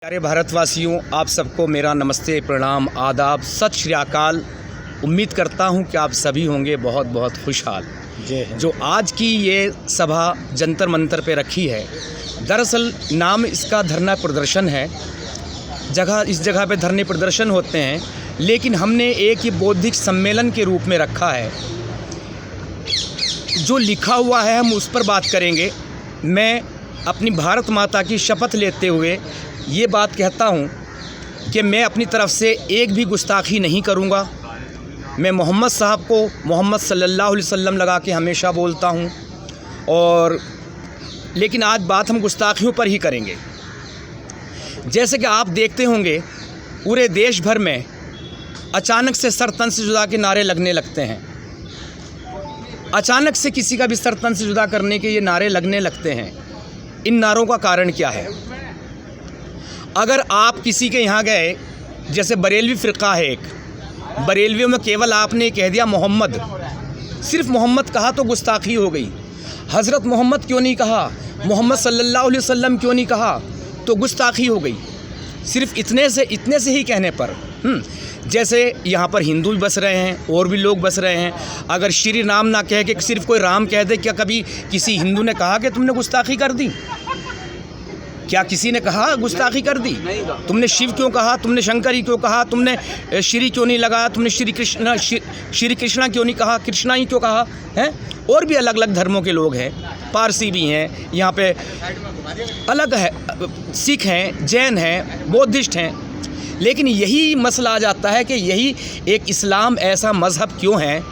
प्यारे भारतवासियों, आप सबको मेरा नमस्ते, प्रणाम, आदाब, सत श्री अकाल। उम्मीद करता हूं कि आप सभी होंगे बहुत बहुत खुशहाल। जो आज की ये सभा जंतर मंतर पे रखी है, दरअसल नाम इसका धरना प्रदर्शन है। इस जगह पे धरने प्रदर्शन होते हैं, लेकिन हमने एक ही बौद्धिक सम्मेलन के रूप में रखा है। जो लिखा हुआ है हम उस पर बात करेंगे। मैं अपनी भारत माता की शपथ लेते हुए ये बात कहता हूँ कि मैं अपनी तरफ से एक भी गुस्ताखी नहीं करूँगा। मैं मोहम्मद साहब को मोहम्मद सल्लल्लाहु अलैहि वसल्लम लगा के हमेशा बोलता हूँ, और लेकिन आज बात हम गुस्ताखियों पर ही करेंगे। जैसे कि आप देखते होंगे पूरे देश भर में अचानक से सर तन से जुदा के नारे लगने लगते हैं। अचानक से किसी का भी सर तन से जुदा करने के ये नारे लगने लगते हैं। इन नारों का कारण क्या है? अगर आप किसी के यहाँ गए, जैसे बरेलवी फ़िरक़ा है एक, बरेलवियों में केवल आपने कह दिया मोहम्मद, सिर्फ मोहम्मद कहा तो गुस्ताखी हो गई। हज़रत मोहम्मद क्यों नहीं कहा, मोहम्मद सल्लल्लाहु अलैहि वसल्लम क्यों नहीं कहा, तो गुस्ताखी हो गई सिर्फ इतने से ही कहने पर। जैसे यहाँ पर हिंदू भी बस रहे हैं और भी लोग बस रहे हैं। अगर श्री राम ना कह के सिर्फ कोई राम कह दे, क्या कभी किसी हिंदू ने कहा कि तुमने गुस्ताखी कर दी? क्या किसी ने कहा गुस्ताखी कर दी? तुमने शिव क्यों कहा, तुमने शंकर ही क्यों कहा, तुमने श्री क्यों नहीं लगाया, तुमने श्री कृष्णा क्यों नहीं कहा, कृष्णा ही क्यों कहा है? और भी अलग अलग धर्मों के लोग हैं, पारसी भी हैं, यहाँ पे अलग है, सिख हैं, जैन हैं, बौद्धिस्ट हैं। लेकिन यही मसला आ जाता है कि यही एक इस्लाम ऐसा मज़हब क्यों है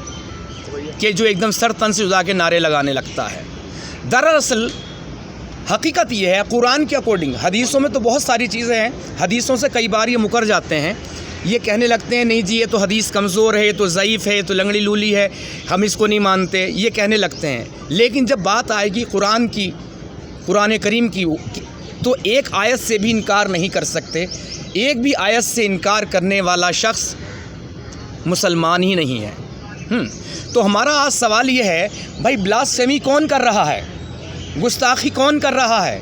कि जो एकदम सर तन से जुदा के नारे लगाने लगता है। दरअसल हकीकत ये है, कुरान के अकॉर्डिंग, हदीसों में तो बहुत सारी चीज़ें हैं, हदीसों से कई बार ये मुकर जाते हैं। ये कहने लगते हैं नहीं जी ये तो हदीस कमज़ोर है, ये तो ज़ईफ़ है, ये तो लंगड़ी लूली है, हम इसको नहीं मानते, ये कहने लगते हैं। लेकिन जब बात आएगी कुरान की, कुरान करीम की, तो एक आयत से भी इनकार नहीं कर सकते। एक भी आयत से इनकार करने वाला शख्स मुसलमान ही नहीं है। तो हमारा आज सवाल ये है, भाई ब्लास्फेमी कौन कर रहा है? गुस्ताखी कौन कर रहा है?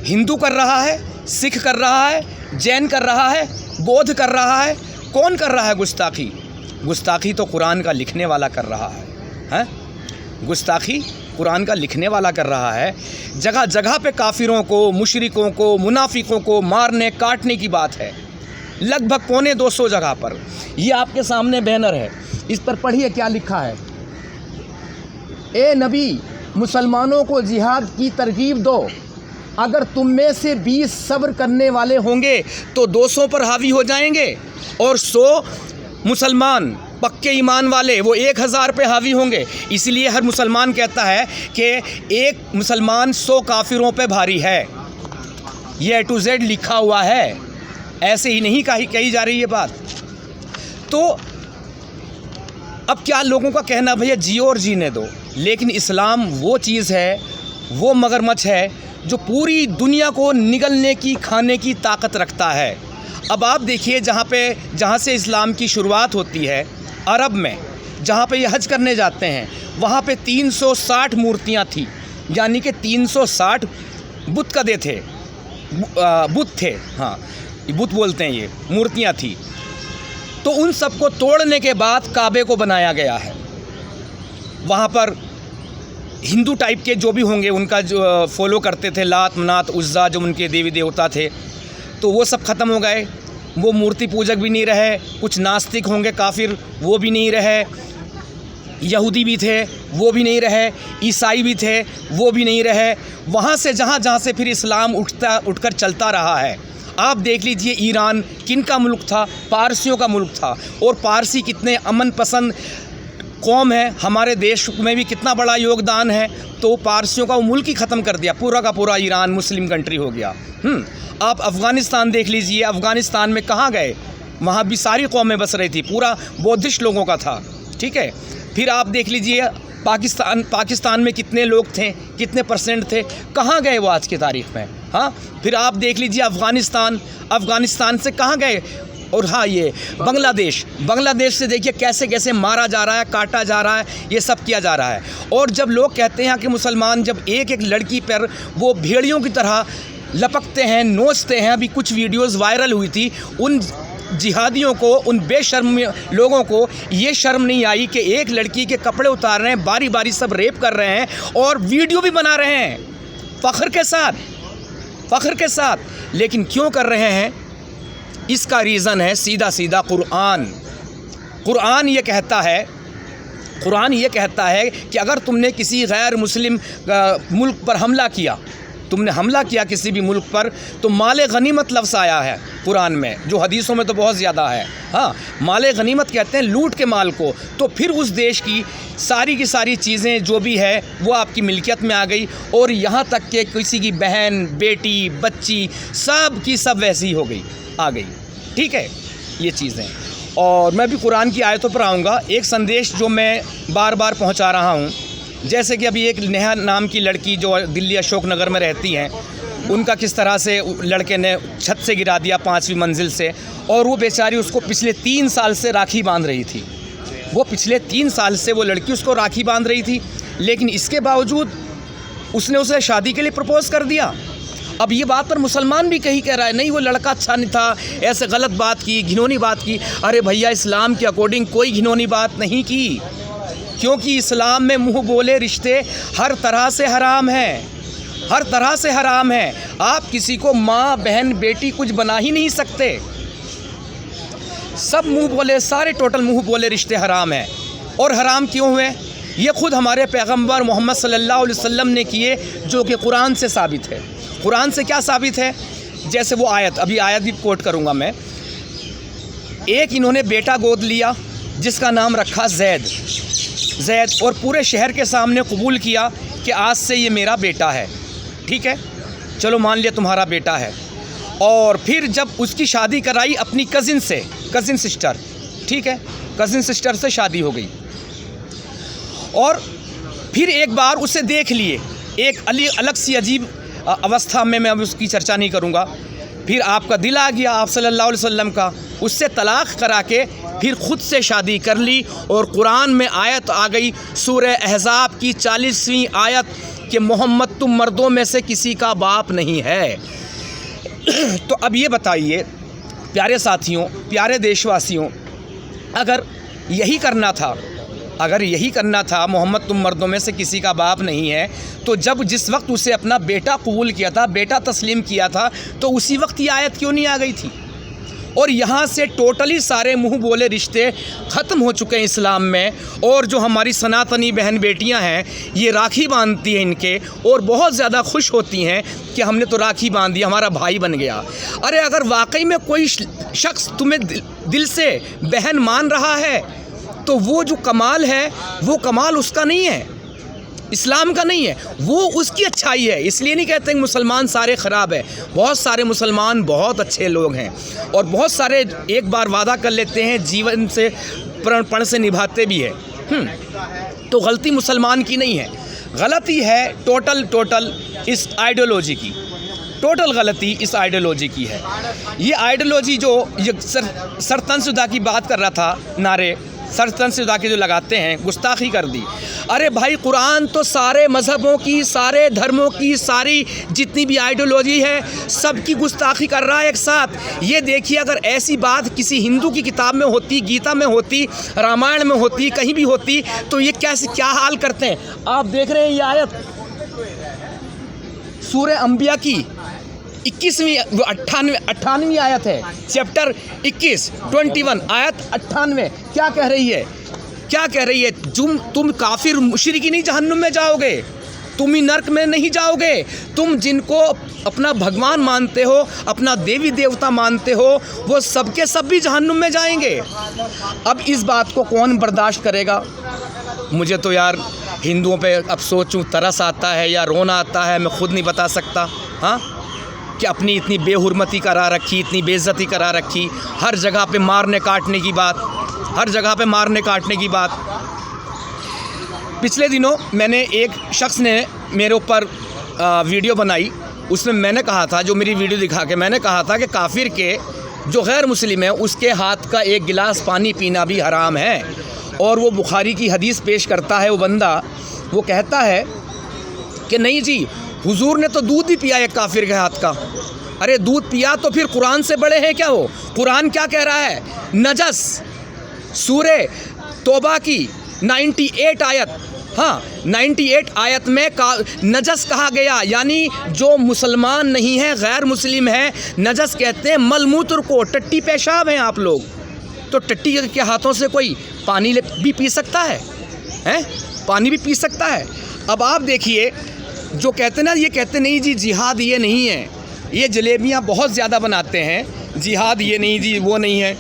हिंदू कर रहा है, सिख कर रहा है, जैन कर रहा है, बौद्ध कर रहा है? कौन कर रहा है गुस्ताखी? गुस्ताखी तो कुरान का लिखने वाला कर रहा है, हैं? गुस्ताखी कुरान का लिखने वाला कर रहा है। जगह जगह पे काफिरों को, मुशरिकों को, मुनाफिकों को मारने काटने की बात है, लगभग 250 जगह पर। ये आपके सामने बैनर है, इस पर पढ़िए क्या लिखा है। ए नबी, मुसलमानों को जिहाद की तरगीब दो। अगर तुम में से 20 सब्र करने वाले होंगे तो 200 पर हावी हो जाएंगे, और 100 मुसलमान पक्के ईमान वाले वो 1000 पे हावी होंगे। इसलिए हर मुसलमान कहता है कि एक मुसलमान 100 काफिरों पे भारी है। ये A to Z लिखा हुआ है, ऐसे ही नहीं कही जा रही है बात। तो अब क्या लोगों का कहना, भैया जियो और जीने दो। लेकिन इस्लाम वो चीज़ है, वो मगरमच्छ है जो पूरी दुनिया को निगलने की, खाने की ताकत रखता है। अब आप देखिए, जहाँ से इस्लाम की शुरुआत होती है, अरब में, जहाँ पे ये हज करने जाते हैं, वहाँ पे 360 मूर्तियाँ थी, यानी कि 360 बुत कदे थे, बुत थे, हाँ बुत बोलते हैं, ये मूर्तियाँ थी। तो उन सबको तोड़ने के बाद काबे को बनाया गया है। वहाँ पर हिंदू टाइप के जो भी होंगे, उनका जो फॉलो करते थे, लात मनात उज़्ज़ा, जो उनके देवी देवता थे, तो वो सब ख़त्म हो गए। वो मूर्ति पूजक भी नहीं रहे। कुछ नास्तिक होंगे काफिर, वो भी नहीं रहे। यहूदी भी थे, वो भी नहीं रहे। ईसाई भी थे, वो भी नहीं रहे। वहाँ से जहाँ से फिर इस्लाम उठकर चलता रहा है। आप देख लीजिए, ईरान किन का मुल्क था? पारसियों का मुल्क था। और पारसी कितने अमन पसंद कौम है, हमारे देश में भी कितना बड़ा योगदान है। तो पारसियों का वो मुल्क ही ख़त्म कर दिया, पूरा का पूरा ईरान मुस्लिम कंट्री हो गया। आप अफ़गानिस्तान देख लीजिए, अफ़गानिस्तान में कहाँ गए? वहाँ भी सारी कौमें बस रही थी, पूरा बौद्धिस्ट लोगों का था, ठीक है। फिर आप देख लीजिए पाकिस्तान में कितने लोग थे, कितने परसेंट थे, कहाँ गए वो आज की तारीख़ में? हाँ, फिर आप देख लीजिए अफ़गानिस्तान से कहाँ गए? और हाँ, ये बांग्लादेश से देखिए कैसे कैसे मारा जा रहा है, काटा जा रहा है, ये सब किया जा रहा है। और जब लोग कहते हैं कि मुसलमान जब एक एक लड़की पर वो भेड़ियों की तरह लपकते हैं, नोचते हैं। अभी कुछ वीडियोस वायरल हुई थी, उन जिहादियों को, उन बेशर्म लोगों को ये शर्म नहीं आई कि एक लड़की के कपड़े उतार रहे हैं, बारी बारी सब रेप कर रहे हैं और वीडियो भी बना रहे हैं फ़ख्र के साथ। लेकिन क्यों कर रहे हैं? इसका रीज़न है सीधा सीधा कुरान ये कहता है कि अगर तुमने किसी गैर मुस्लिम मुल्क पर हमला किया किसी भी मुल्क पर, तो माले गनीमत लफ्ज़ आया है कुरान में, जो हदीसों में तो बहुत ज़्यादा है। हाँ, माले गनीमत कहते हैं लूट के माल को। तो फिर उस देश की सारी चीज़ें जो भी है वो आपकी मिल्कियत में आ गई, और यहाँ तक कि किसी की बहन, बेटी, बच्ची, सब की सब वैसी आ गई। ठीक है, ये चीज़ें। और मैं भी कुरान की आयतों पर आऊँगा। एक संदेश जो मैं बार बार पहुँचा रहा हूँ, जैसे कि अभी एक नेहा नाम की लड़की जो दिल्ली अशोक नगर में रहती हैं, उनका किस तरह से लड़के ने छत से गिरा दिया 5वीं मंजिल से, और वो बेचारी उसको पिछले 3 साल से राखी बांध रही थी। पिछले 3 साल से वो लड़की उसको राखी बांध रही थी, लेकिन इसके बावजूद उसने उसे शादी के लिए प्रपोज़ कर दिया। अब ये बात पर मुसलमान भी कहीं कह रहा है नहीं वो लड़का अच्छा नहीं था, ऐसे गलत बात की, घिनौनी बात की। अरे भैया, इस्लाम के अकॉर्डिंग कोई घिनौनी बात नहीं की, क्योंकि इस्लाम में मुँह बोले रिश्ते हर तरह से हराम हैं। आप किसी को माँ, बहन, बेटी कुछ बना ही नहीं सकते। सब मुँह बोले, सारे टोटल मुँह बोले रिश्ते हराम हैं। और हराम क्यों हुए? ये खुद हमारे पैगंबर मोहम्मद सल्लल्लाहु अलैहि वसल्लम ने किए, जो कि कुरान से साबित है। कुरान से क्या साबित है? जैसे वो आयत भी कोट करूँगा मैं। एक इन्होंने बेटा गोद लिया जिसका नाम रखा जैद, और पूरे शहर के सामने कबूल किया कि आज से ये मेरा बेटा है। ठीक है, चलो मान लिया तुम्हारा बेटा है। और फिर जब उसकी शादी कराई अपनी कज़िन सिस्टर, ठीक है, कज़िन सिस्टर से शादी हो गई, और फिर एक बार उसे देख लिए एक अलग सी अजीब अवस्था में, मैं अब उसकी चर्चा नहीं करूँगा। फिर आपका दिल आ गया आप सल्लल्लाहु अलैहि वसल्लम का, उससे तलाक़ करा के फिर ख़ुद से शादी कर ली। और कुरान में आयत आ गई सूरह अहज़ाब की 40वीं आयत कि मोहम्मद तुम मर्दों में से किसी का बाप नहीं है। तो अब ये बताइए प्यारे साथियों, प्यारे देशवासियों, अगर यही करना था मोहम्मद तुम मर्दों में से किसी का बाप नहीं है, तो जिस वक्त उसे अपना बेटा कबूल किया था, बेटा तस्लीम किया था, तो उसी वक्त ये आयत क्यों नहीं आ गई थी? और यहाँ से टोटली सारे मुँह बोले रिश्ते ख़त्म हो चुके हैं इस्लाम में। और जो हमारी सनातनी बहन बेटियाँ हैं, ये राखी बांधती हैं इनके, और बहुत ज़्यादा खुश होती हैं कि हमने तो राखी बांध दी, हमारा भाई बन गया। अरे अगर वाकई में कोई शख्स तुम्हें दिल से बहन मान रहा है, तो वो जो कमाल है, वो कमाल उसका नहीं है, इस्लाम का नहीं है, वो उसकी अच्छाई है। इसलिए नहीं कहते कि मुसलमान सारे ख़राब है। बहुत सारे मुसलमान बहुत अच्छे लोग हैं, और बहुत सारे एक बार वादा कर लेते हैं, जीवन से प्रण से निभाते भी है। तो गलती मुसलमान की नहीं है, गलती है टोटल इस आइडियोलॉजी की। टोटल गलती इस आइडियोलॉजी की है। ये आइडियोलॉजी जो ये सरतनसुदा की बात कर रहा था, नारे सरतनसुदा के जो लगाते हैं, गुस्ताखी कर दी। अरे भाई, कुरान तो सारे मज़हबों की, सारे धर्मों की, सारी जितनी भी आइडियोलॉजी है, सबकी गुस्ताखी कर रहा है एक साथ। ये देखिए, अगर ऐसी बात किसी हिंदू की किताब में होती, गीता में होती, रामायण में होती, कहीं भी होती, तो ये क्या हाल करते हैं। आप देख रहे हैं ये आयत सूरह अंबिया की 98वीं आयत है, चैप्टर 21 आयत 98 क्या कह रही है? तुम काफिर मुशरिकी नहीं जहन्नुम में जाओगे, तुम ही नर्क में नहीं जाओगे। तुम जिनको अपना भगवान मानते हो, अपना देवी देवता मानते हो, वो सबके सब भी जहन्नुम में जाएंगे। अब इस बात को कौन बर्दाश्त करेगा? मुझे तो यार हिंदुओं पे अब सोचूं तरस आता है या रोना आता है, मैं खुद नहीं बता सकता। हाँ, कि अपनी इतनी बेहुरमती करा रखी, इतनी बेइज्जती करा रखी, हर जगह पे मारने काटने की बात। पिछले दिनों मैंने एक शख्स ने मेरे ऊपर वीडियो बनाई, उसमें मैंने कहा था, जो मेरी वीडियो दिखा के मैंने कहा था कि काफिर के जो गैर मुस्लिम है, उसके हाथ का एक गिलास पानी पीना भी हराम है। और वो बुखारी की हदीस पेश करता है, वो बंदा वो कहता है कि नहीं जी, हुजूर ने तो दूध ही पिया एक काफिर के हाथ का। अरे दूध पिया तो फिर कुरान से बड़े हैं क्या वो? कुरान क्या कह रहा है? नजस, सूरे तौबा की 98 आयत, हाँ 98 आयत में नजस कहा गया, यानी जो मुसलमान नहीं है, गैर मुस्लिम है, नजस कहते हैं मलमूत्र को। टट्टी पेशाब हैं आप लोग, तो टट्टी के हाथों से कोई पानी भी पी सकता है? हैं? पानी भी पी सकता है। अब आप देखिए, जो कहते हैं ना, ये कहते नहीं जी जिहाद ये नहीं है, ये जलेबियाँ बहुत ज़्यादा बनाते हैं, जिहाद ये नहीं जी, वो नहीं है।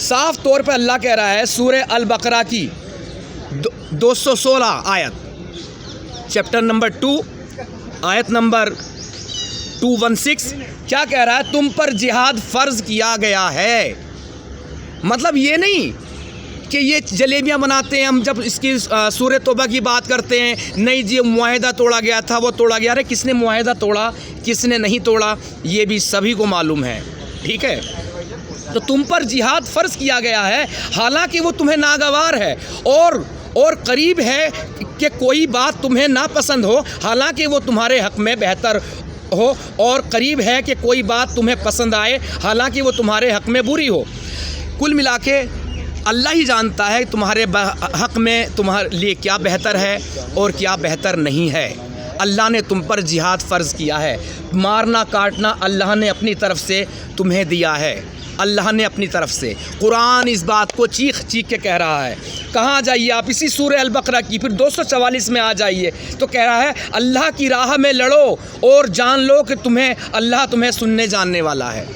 साफ तौर पर अल्लाह कह रहा है सूरह अल बकरा की 216 आयत, चैप्टर नंबर 2 आयत नंबर 216, क्या कह रहा है? तुम पर जिहाद फ़र्ज़ किया गया है। मतलब ये नहीं कि ये जलेबियाँ बनाते हैं हम, जब इसकी सूरह तौबा की बात करते हैं, नहीं जी मुआहिदा तोड़ा गया था, वो तोड़ा गया। अरे किसने मुआहिदा तोड़ा, किसने नहीं तोड़ा, ये भी सभी को मालूम है, ठीक है। तो तुम पर जिहाद फ़र्ज़ किया गया है, हालांकि वो तुम्हें नागवार है और करीब है कि कोई बात तुम्हें नापसंद हो, हालांकि वो तुम्हारे हक़ में बेहतर हो, और करीब है कि कोई बात तुम्हें पसंद आए, हालांकि वो तुम्हारे हक़ में बुरी हो। कुल मिला के अल्लाह ही जानता है तुम्हारे हक़ में तुम्हारे लिए क्या बेहतर है और क्या बेहतर नहीं है। अल्लाह ने तुम पर जिहाद फ़र्ज़ किया है। मारना काटना अल्लाह ने अपनी तरफ से तुम्हें दिया है, अल्लाह ने अपनी तरफ से। कुरान इस बात को चीख चीख के कह रहा है। कहाँ जाइए आप? इसी सूरह अल बकरा की फिर 244 में आ जाइए, तो कह रहा है अल्लाह की राह में लड़ो और जान लो कि अल्लाह तुम्हें सुनने जानने वाला है।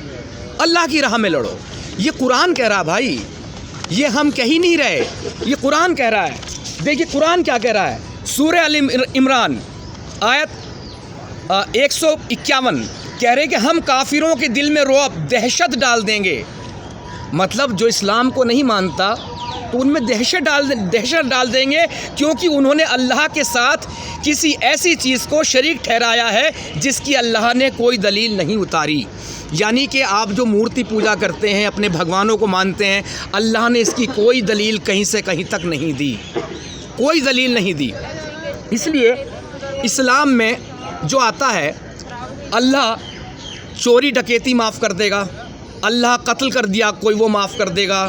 अल्लाह की राह में लड़ो, ये कुरान कह रहा है भाई, ये हम कह ही नहीं रहे, ये कुरान कह रहा है। देखिए कुरान क्या कह रहा है, सूरह अल इमरान आयत 151 कह रहे कि हम काफिरों के दिल में रौब, दहशत डाल देंगे। मतलब जो इस्लाम को नहीं मानता तो उनमें दहशत डाल देंगे, क्योंकि उन्होंने अल्लाह के साथ किसी ऐसी चीज़ को शरीक ठहराया है जिसकी अल्लाह ने कोई दलील नहीं उतारी। यानी कि आप जो मूर्ति पूजा करते हैं, अपने भगवानों को मानते हैं, अल्लाह ने इसकी कोई दलील कहीं से कहीं तक नहीं दी, कोई दलील नहीं दी। इसलिए इस्लाम में जो आता है, अल्लाह चोरी डकैती माफ़ कर देगा, अल्लाह कत्ल कर दिया कोई वो माफ़ कर देगा,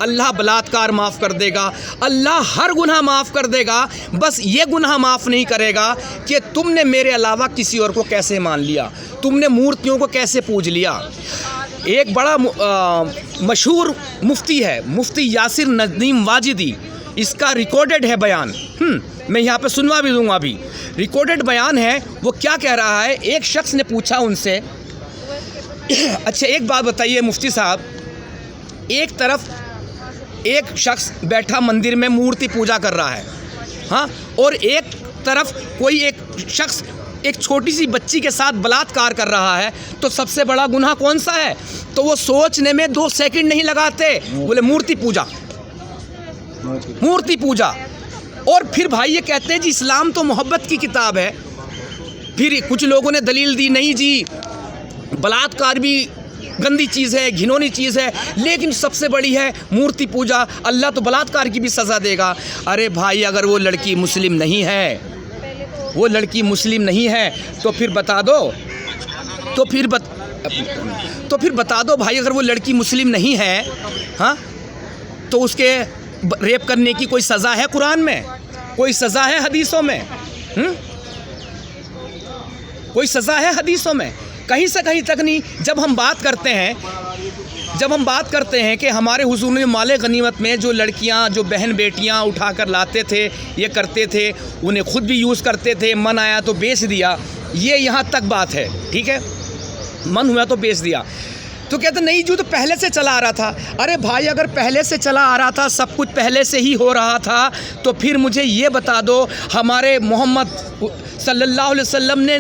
अल्लाह बलात्कार माफ़ कर देगा, अल्लाह हर गुनाह माफ़ कर देगा। बस ये गुनाह माफ़ नहीं करेगा कि तुमने मेरे अलावा किसी और को कैसे मान लिया, तुमने मूर्तियों को कैसे पूज लिया। एक बड़ा मशहूर मुफ्ती है, मुफ्ती यासिर नदीम वाजिदी, इसका रिकॉर्डेड है बयान, मैं यहाँ पे सुनवा भी दूँगा। अभी रिकॉर्डेड बयान है। वो क्या कह रहा है, एक शख्स ने पूछा उनसे, अच्छा एक बात बताइए मुफ्ती साहब, एक तरफ एक शख्स बैठा मंदिर में मूर्ति पूजा कर रहा है, हाँ, और एक तरफ कोई एक शख्स एक छोटी सी बच्ची के साथ बलात्कार कर रहा है, तो सबसे बड़ा गुनाह कौन सा है? तो वो सोचने में 2 सेकंड नहीं लगाते, बोले मूर्ति पूजा, मूर्ति पूजा। और फिर भाई ये कहते हैं जी इस्लाम तो मोहब्बत की किताब है। फिर कुछ लोगों ने दलील दी, नहीं जी बलात्कार भी गंदी चीज़ है, घिनौनी चीज़ है, लेकिन सबसे बड़ी है मूर्ति पूजा, अल्लाह तो बलात्कार की भी सज़ा देगा। अरे भाई अगर वो लड़की मुस्लिम नहीं है, वो लड़की मुस्लिम नहीं है तो फिर बता दो, तो फिर बता दो भाई, अगर वो लड़की मुस्लिम नहीं है, हाँ, तो उसके रेप करने की कोई सज़ा है कुरान में? कोई सज़ा है हदीसों में? कोई सज़ा है हदीसों में? कहीं से कहीं तक नहीं। जब हम बात करते हैं कि हमारे हुजूर ने माले गनीमत में जो लड़कियां, जो बहन बेटियां उठा कर लाते थे, ये करते थे, उन्हें खुद भी यूज़ करते थे, मन आया तो बेच दिया, ये यहाँ तक बात है, ठीक है, मन हुआ तो बेच दिया। तो कहते नहीं जो तो पहले से चला आ रहा था। अरे भाई अगर पहले से चला आ रहा था, सब कुछ पहले से ही हो रहा था, तो फिर मुझे ये बता दो हमारे मोहम्मद सल्लल्लाहु अलैहि वसल्लम ने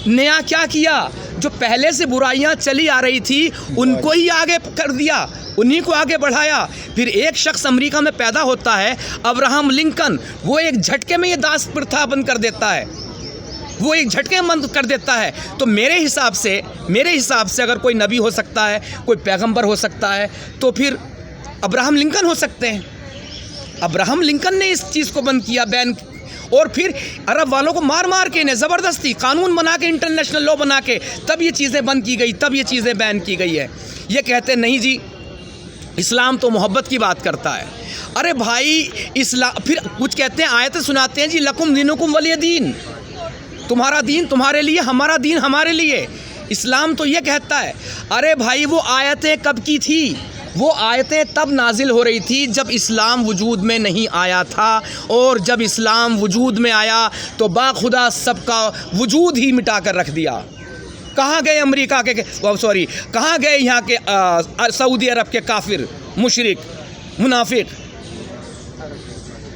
नया क्या किया? जो पहले से बुराइयां चली आ रही थी उनको ही आगे कर दिया, उन्हीं को आगे बढ़ाया। फिर एक शख्स अमेरिका में पैदा होता है, अब्राहम लिंकन, वो एक झटके में ये दास प्रथा बंद कर देता है, वो एक झटके में बंद कर देता है। तो मेरे हिसाब से अगर कोई नबी हो सकता है, कोई पैगंबर हो सकता है, तो फिर अब्राहम लिंकन हो सकते हैं। अब्राहम लिंकन ने इस चीज़ को बंद किया, बैन और फिर अरब वालों को मार मार के इन्हें ज़बरदस्ती कानून बना के, इंटरनेशनल लॉ बना के तब ये चीज़ें बंद की गई, तब ये चीज़ें बैन की गई है। ये कहते हैं नहीं जी इस्लाम तो मोहब्बत की बात करता है। अरे भाई इस्लाम, फिर कुछ कहते हैं, आयतें सुनाते हैं जी लकुम दीनुकुम वलिय दीन, तुम्हारा दीन तुम्हारे लिए, हमारा दीन हमारे लिए। इस्लाम तो ये कहता है। अरे भाई वो आयतें कब की थी? वो आयतें तब नाजिल हो रही थी जब इस्लाम वजूद में नहीं आया था, और जब इस्लाम वजूद में आया तो बाखुदा सबका वजूद ही मिटा कर रख दिया। कहाँ गए अमेरिका के सॉरी कहाँ गए यहाँ के सऊदी अरब के काफिर, मुशरिक, मुनाफिक?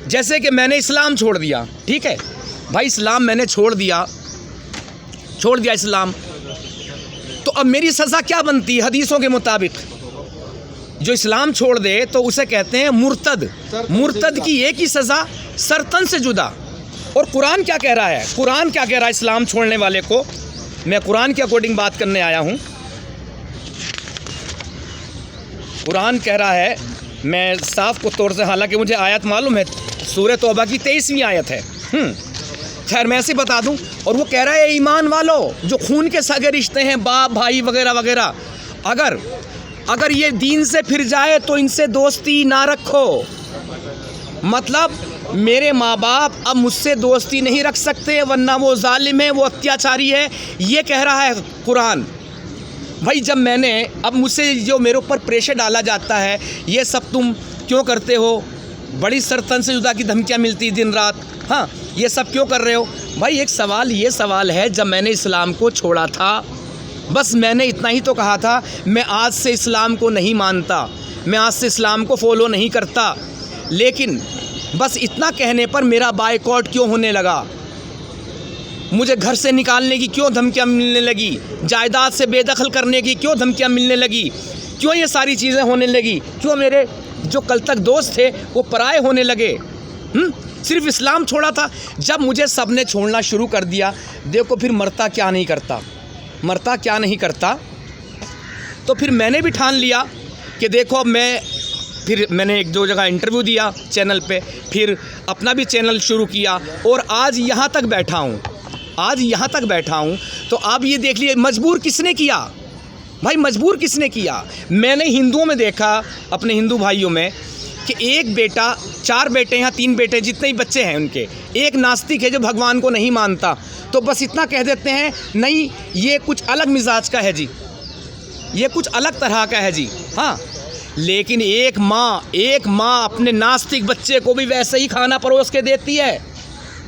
जैसे कि मैंने इस्लाम छोड़ दिया, ठीक है भाई, इस्लाम मैंने छोड़ दिया इस्लाम, तो अब मेरी सज़ा क्या बनती है? हदीसों के मुताबिक जो इस्लाम छोड़ दे तो उसे कहते हैं मुर्तद। मुर्तद की एक ही सज़ा, सरतन से जुदा। और कुरान क्या कह रहा है? कुरान क्या कह रहा है इस्लाम छोड़ने वाले को? मैं कुरान के अकॉर्डिंग बात करने आया हूँ। कुरान कह रहा है, मैं साफ को तौर से, हालांकि मुझे आयत मालूम है, सूरह तौबा की 23वीं आयत है, खैर मैं ऐसे बता दूं। और वो कह रहा है ईमान वालों, जो खून के सगे रिश्ते हैं, बाप भाई वगैरह वगैरह, अगर ये दीन से फिर जाए तो इनसे दोस्ती ना रखो। मतलब मेरे माँ बाप अब मुझसे दोस्ती नहीं रख सकते, वरना वो जालिम है, वो अत्याचारी है, ये कह रहा है कुरान। भाई जब मैंने, अब मुझसे जो मेरे ऊपर प्रेशर डाला जाता है, ये सब तुम क्यों करते हो, बड़ी सरतन से जुदा की धमकियाँ मिलती दिन रात, हाँ ये सब क्यों कर रहे हो? भाई एक सवाल, ये सवाल है, जब मैंने इस्लाम को छोड़ा था, बस मैंने इतना ही तो कहा था, मैं आज से इस्लाम को नहीं मानता, मैं आज से इस्लाम को फॉलो नहीं करता, लेकिन बस इतना कहने पर मेरा बायकॉट क्यों होने लगा? मुझे घर से निकालने की क्यों धमकियाँ मिलने लगी? जायदाद से बेदखल करने की क्यों धमकियाँ मिलने लगी? क्यों ये सारी चीज़ें होने लगी? क्यों मेरे जो कल तक दोस्त थे वो पराए होने लगे? सिर्फ इस्लाम छोड़ा था। जब मुझे सब ने छोड़ना शुरू कर दिया, देखो फिर मरता क्या नहीं करता, तो फिर मैंने भी ठान लिया कि देखो अब फिर मैंने एक दो जगह इंटरव्यू दिया चैनल पे, फिर अपना भी चैनल शुरू किया, और आज यहाँ तक बैठा हूँ। तो आप ये देख लिए मजबूर किसने किया? भाई मजबूर किसने किया? मैंने हिंदुओं में देखा, अपने हिंदू भाइयों में, कि एक बेटा, 4 बेटे या 3 बेटे, जितने ही बच्चे हैं उनके, एक नास्तिक है जो भगवान को नहीं मानता, तो बस इतना कह देते हैं नहीं ये कुछ अलग मिजाज का है जी, ये कुछ अलग तरह का है जी, हाँ। लेकिन एक माँ अपने नास्तिक बच्चे को भी वैसे ही खाना परोस के देती है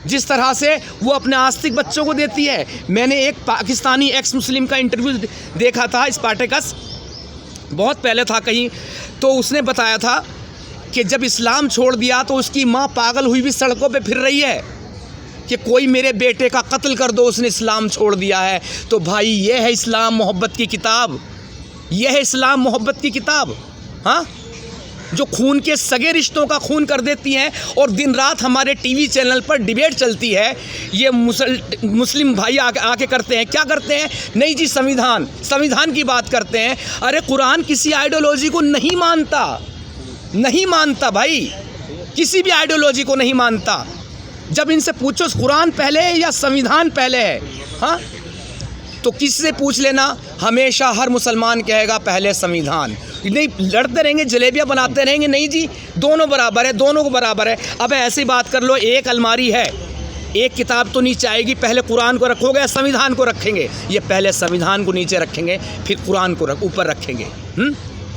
जिस तरह से वो अपने आस्तिक बच्चों को देती है। मैंने एक पाकिस्तानी एक्स मुस्लिम का इंटरव्यू देखा था, स्पार्टैकस, बहुत पहले था कहीं, तो उसने बताया था कि जब इस्लाम छोड़ दिया तो उसकी माँ पागल हुई भी सड़कों पे फिर रही है कि कोई मेरे बेटे का कत्ल कर दो, उसने इस्लाम छोड़ दिया है। तो भाई ये है इस्लाम मोहब्बत की किताब, ये है इस्लाम मोहब्बत की किताब, हाँ, जो खून के सगे रिश्तों का खून कर देती हैं। और दिन रात हमारे टीवी चैनल पर डिबेट चलती है, ये मुस्लिम भाई आके करते हैं, क्या करते हैं? नहीं जी संविधान की बात करते हैं। अरे कुरान किसी आइडियोलॉजी को नहीं मानता भाई, किसी भी आइडियोलॉजी को नहीं मानता। जब इनसे पूछो कुरान पहले है या संविधान पहले है, हाँ, तो किसी से पूछ लेना, हमेशा हर मुसलमान कहेगा पहले संविधान। नहीं, लड़ते रहेंगे, जलेबियाँ बनाते रहेंगे, नहीं जी दोनों बराबर है, दोनों को बराबर है। अब ऐसी बात कर लो, एक अलमारी है, एक किताब तो नीचे आएगी, पहले कुरान को रखोगे या संविधान को रखेंगे? ये पहले संविधान को नीचे रखेंगे, फिर कुरान को ऊपर रखेंगे।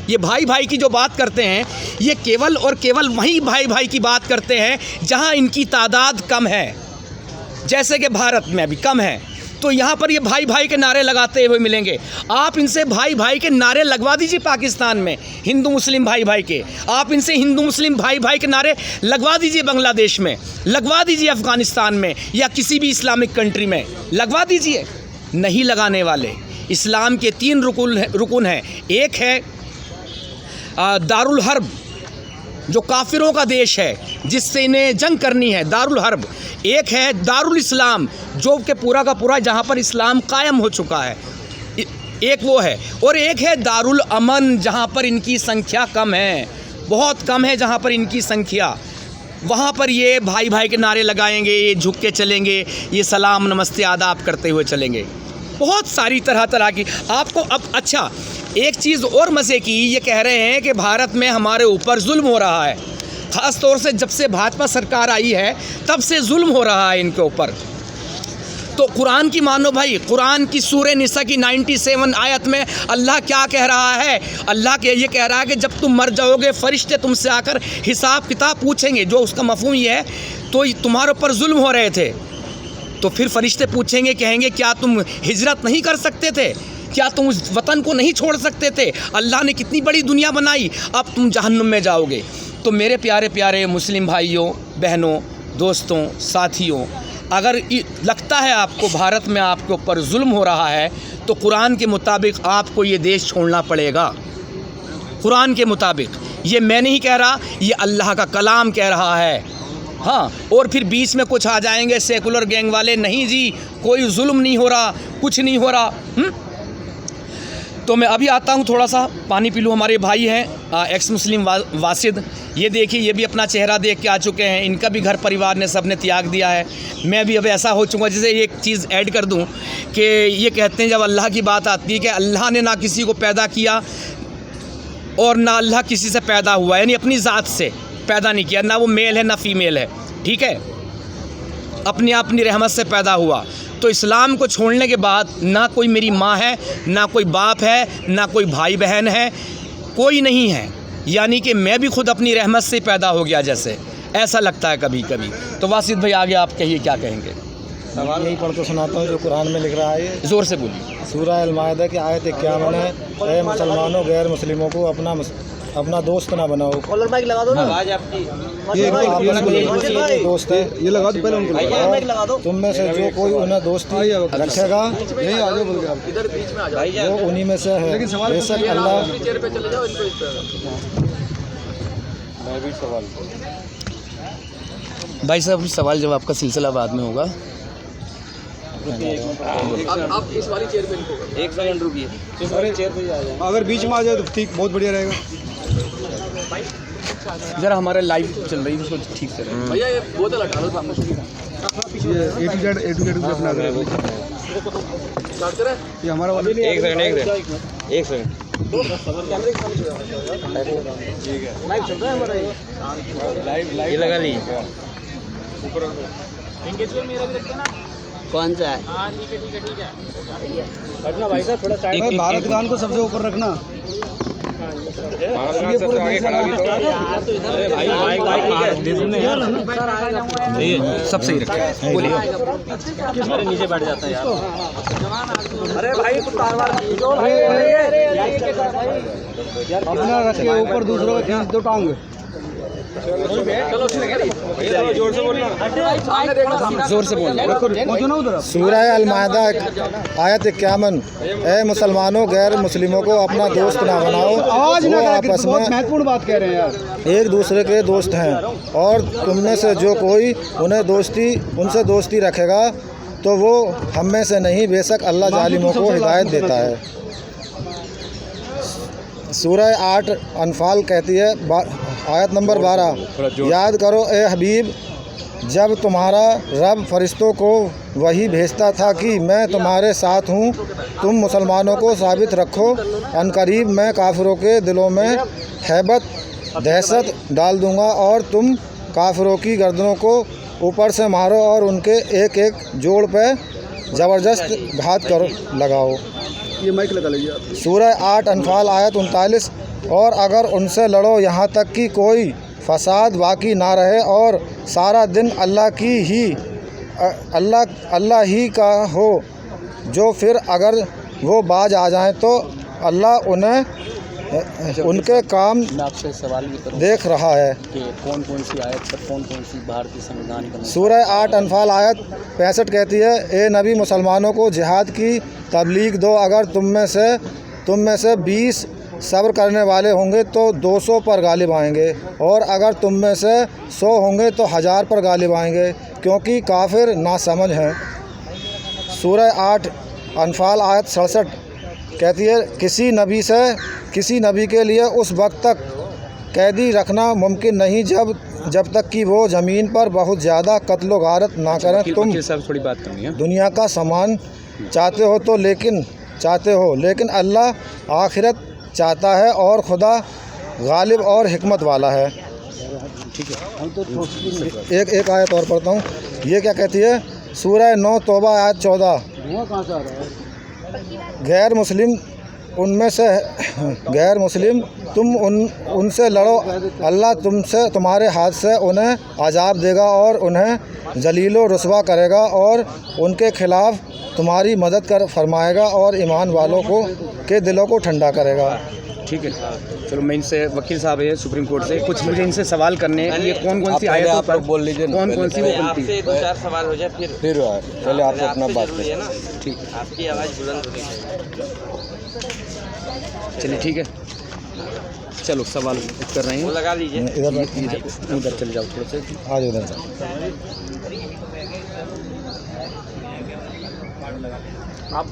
ये भाई की जो बात करते हैं, ये केवल और केवल वही भाई की बात करते हैं जहाँ इनकी तादाद कम है, जैसे कि भारत में अभी कम है, तो यहाँ पर ये भाई के नारे लगाते हुए मिलेंगे। आप इनसे भाई के नारे लगवा दीजिए पाकिस्तान में, हिंदू मुस्लिम भाई के, आप इनसे हिंदू मुस्लिम भाई के नारे लगवा दीजिए बांग्लादेश में, लगवा दीजिए अफ़गानिस्तान में, या किसी भी इस्लामिक कंट्री में लगवा दीजिए। नहीं लगाने वाले। इस्लाम के 3 रुकुन हैं। एक है दारुल हर्ब, जो काफिरों का देश है, जिससे इन्हें जंग करनी है, दारुल हर्ब। एक है दारुल इस्लाम, जो कि पूरा का पूरा जहाँ पर इस्लाम कायम हो चुका है, एक वो है। और एक है दारुल अमन, जहाँ पर इनकी संख्या कम है, बहुत कम है जहाँ पर इनकी संख्या। वहाँ पर ये भाई भाई के नारे लगाएंगे, ये झुक के चलेंगे, ये सलाम नमस्ते आदाब करते हुए चलेंगे। बहुत सारी तरह तरह की आपको अब। अच्छा, एक चीज़ और मज़े की, ये कह रहे हैं कि भारत में हमारे ऊपर जुल्म हो रहा है। ख़ास तौर से जब से भाजपा सरकार आई है तब से जुल्म हो रहा है इनके ऊपर। तो कुरान की मानो भाई, कुरान की सूरह निसा की 97 आयत में अल्लाह क्या कह रहा है? अल्लाह के ये कह रहा है कि जब तुम मर जाओगे फरिश्ते तुमसे आकर हिसाब किताब पूछेंगे। जो उसका मफ़हूम ये है, तो तुम्हारे ऊपर जुल्म हो रहे थे तो फिर फरिश्ते पूछेंगे, कहेंगे क्या तुम हिजरत नहीं कर सकते थे? क्या तुम उस वतन को नहीं छोड़ सकते थे? अल्लाह ने कितनी बड़ी दुनिया बनाई, अब तुम जहन्नुम में जाओगे। तो मेरे प्यारे प्यारे मुस्लिम भाइयों, बहनों, दोस्तों, साथियों, अगर लगता है आपको भारत में आपके ऊपर जुल्म हो रहा है तो कुरान के मुताबिक आपको ये देश छोड़ना पड़ेगा। कुरान के मुताबिक, ये मैं नहीं कह रहा, ये अल्लाह का कलाम कह रहा है। हाँ, और फिर बीच में कुछ आ जाएंगे सेकुलर गैंग वाले, नहीं जी कोई जुल्म नहीं हो रहा, कुछ नहीं हो रहा। तो मैं अभी आता हूँ, थोड़ा सा पानी पी लूँ। हमारे भाई हैं एक्स मुस्लिम वासिद, ये देखिए, ये भी अपना चेहरा देख के आ चुके हैं। इनका भी घर परिवार ने सब ने त्याग दिया है। मैं भी अब ऐसा हो चुका, जैसे एक चीज़ ऐड कर दूँ कि ये कहते हैं जब अल्लाह की बात आती है कि अल्लाह ने ना किसी को पैदा किया और ना अल्लाह किसी से पैदा हुआ, यानी अपनी ज़ात से पैदा नहीं किया, ना वो मेल है ना फीमेल है, ठीक है, अपनी रहमत से पैदा हुआ। तो इस्लाम को छोड़ने के बाद ना कोई मेरी माँ है, ना कोई बाप है, ना कोई भाई बहन है, कोई नहीं है। यानी कि मैं भी खुद अपनी रहमत से पैदा हो गया, जैसे ऐसा लगता है कभी कभी। तो वासिद भाई आगे आप कहिए, क्या कहेंगे? सवाल यही पढ़ के सुनाता हूँ जो कुरान में लिख रहा है। ये ज़ोर से बोलिए। सूरह अल-माइदा की आयत 51 है, ऐ मुसलमानों गैर मुस्लिमों को अपना दोस्त ना बनाओ। कॉलर माइक लगा दो ना। ये आपस में एक दूसरे के दोस्त है, ये लगा दो पहले उनको। तुम में से जो कोई उन्हें दोस्ती रखेगा इधर बीच में आ जाओ, वो उन्हीं में से है। बेशक अल्लाह। चेयर पे चले जाओ, इनको इस भाई साहब सवाल जवाब का सिलसिला बाद में होगा। आप इस वाली चेयर पे इनको 1 सेकंड रुकिए, इस वाली चेयर पे आ जाए। अगर बीच में आ जाए तो ठीक, बहुत बढ़िया रहेगा। ज़रा हमारा लाइव चल रही है, उसको ठीक से रहे। भैया ये बोतल हटा लो सामने से। ये ए टू जेड अपना स्टार्ट करें? ये हमारा वाला। एक सेकंड कैमरे के सामने ठीक है, लाइव चल रहा है हमारा, लाइव ये लगा लीजिए। एंगेजमेंट मेरा भी रखते ना, कौन सा है? हाँ ठीक है रखना भाई साहब, थोड़ा साइड। भारत गान को सबसे ऊपर रखना। ये पूरे आगे खड़ा भी तो इधर भाई सब सही रखें, बोलिए। अरे नीचे बैठ जाता है यार। अरे भाई अपना रख के ऊपर दूसरों का खींच दो टांग। चलो जोर से बोलना, ज़ोर से बोलना। सूरह अल-माइदा आयत 51, ऐ मुसलमानों गैर मुस्लिमों को अपना दोस्त ना बनाओ। वो आपस में महत्वपूर्ण बात कह रहे हैं यार, एक दूसरे के दोस्त हैं, और तुमने से जो कोई उनसे दोस्ती रखेगा तो वो हम में से नहीं, बेशक अल्लाह जालिमों को हिदायत देता है। सूरह 8 अनफाल कहती है, आयत नंबर 12, याद करो ए हबीब, जब तुम्हारा रब फरिश्तों को वही भेजता था कि मैं तुम्हारे साथ हूँ, तुम मुसलमानों को साबित रखो, अनकरीब मैं काफिरों के दिलों में हैबत दहशत डाल दूँगा और तुम काफिरों की गर्दनों को ऊपर से मारो और उनके एक एक जोड़ पे ज़बरदस्त घात कर लगाओ। ये माइक लगा लीजिए आप। सूरह 8 अनफाल आयत 39, और अगर उनसे लड़ो यहाँ तक कि कोई फसाद बाकी ना रहे और सारा दिन अल्लाह ही का हो, जो फिर अगर वो बाज आ जाएं तो अल्लाह उनके काम मैं आपसे सवाल भी करूँ देख रहा है कि कौन कौन सी आयत पर कौन कौन सी भारतीय संविधान का सूरह 8 अनफाल आयत 65 कहती है, ए नबी मुसलमानों को जिहाद की तबलीग दो, अगर तुम में से 20 सब्र करने वाले होंगे तो 200 पर गालिब आएंगे, और अगर तुम में से 100 होंगे तो 1000 पर गालिब आएंगे, क्योंकि काफिर नासमझ हैं। सूरह 8 अनफाल आयत 67 कहती है, किसी नबी के लिए उस वक्त तक कैदी रखना मुमकिन नहीं जब जब तक कि वो ज़मीन पर बहुत ज़्यादा कत्लो गारत ना करें। तुम वकील साहब थोड़ी बात करनी है। दुनिया का सामान चाहते हो लेकिन अल्लाह आखिरत चाहता है और खुदा गालिब और हिकमत वाला है। ठीक है। एक आयत और पढ़ता हूँ। ये क्या कहती है? सूरह 9 तौबा आयत 14। गैर मुस्लिम तुम उनसे लड़ो, अल्लाह तुम्हारे हाथ से उन्हें अजाब देगा और उन्हें जलीलो रुस्वा करेगा और उनके खिलाफ तुम्हारी मदद फरमाएगा और ईमान वालों के दिलों को ठंडा करेगा। ठीक है, चलो मैं इनसे, वकील साहब है सुप्रीम कोर्ट से, कुछ मुझे इनसे सवाल करने हैं। ये कौन कौन सी आयतों पर बोल लीजिए, कौन कौन सी वो बनती है? 2-4 सवाल हो जाए फिर पहले आप अपना बात है ना। ठीक, आपकी आवाज़ बुलंद होनी चाहिए। चलिए ठीक है, चलो सवाल कर रहे वो हैं। लगा लीजिए। उधर चले जाओ थोड़ा सा। आज उधर आप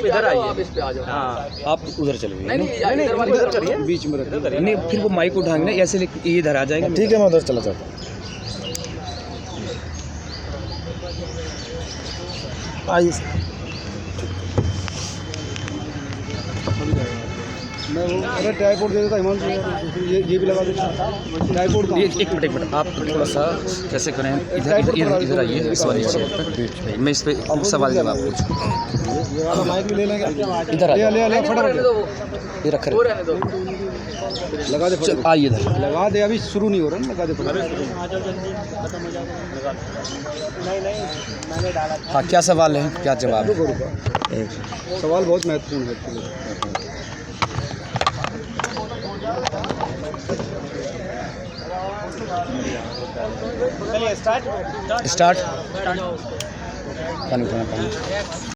इधर आइए, आप इस पे आ जाओ। हाँ, आप उधर चले जाइए, बीच में रख नहीं फिर वो माइक उठाएंगे ना, ऐसे इधर आ जाएंगे। ठीक है, मैं उधर चला जाता हूँ। आइए। मैं वो अगर ट्राइपॉड दे देता हिमांशु, ये भी लगा देता ट्राइपॉड का। एक मिनट आप थोड़ा सा कैसे करें, इधर आइए इस वाली चेयर पर, मैं इस पे सवाल जवाब पूछूं। ये वाला माइक भी ले लेंगे। इधर आ जाओ, ले फटाफट ये रख रहे लगा दे, चल आइए इधर। लगा दे, अभी शुरू नहीं हो रहा ना, लगा दे। हाँ, क्या सवाल है, क्या जवाब है? सवाल बहुत महत्वपूर्ण है। स्टार्ट। पानी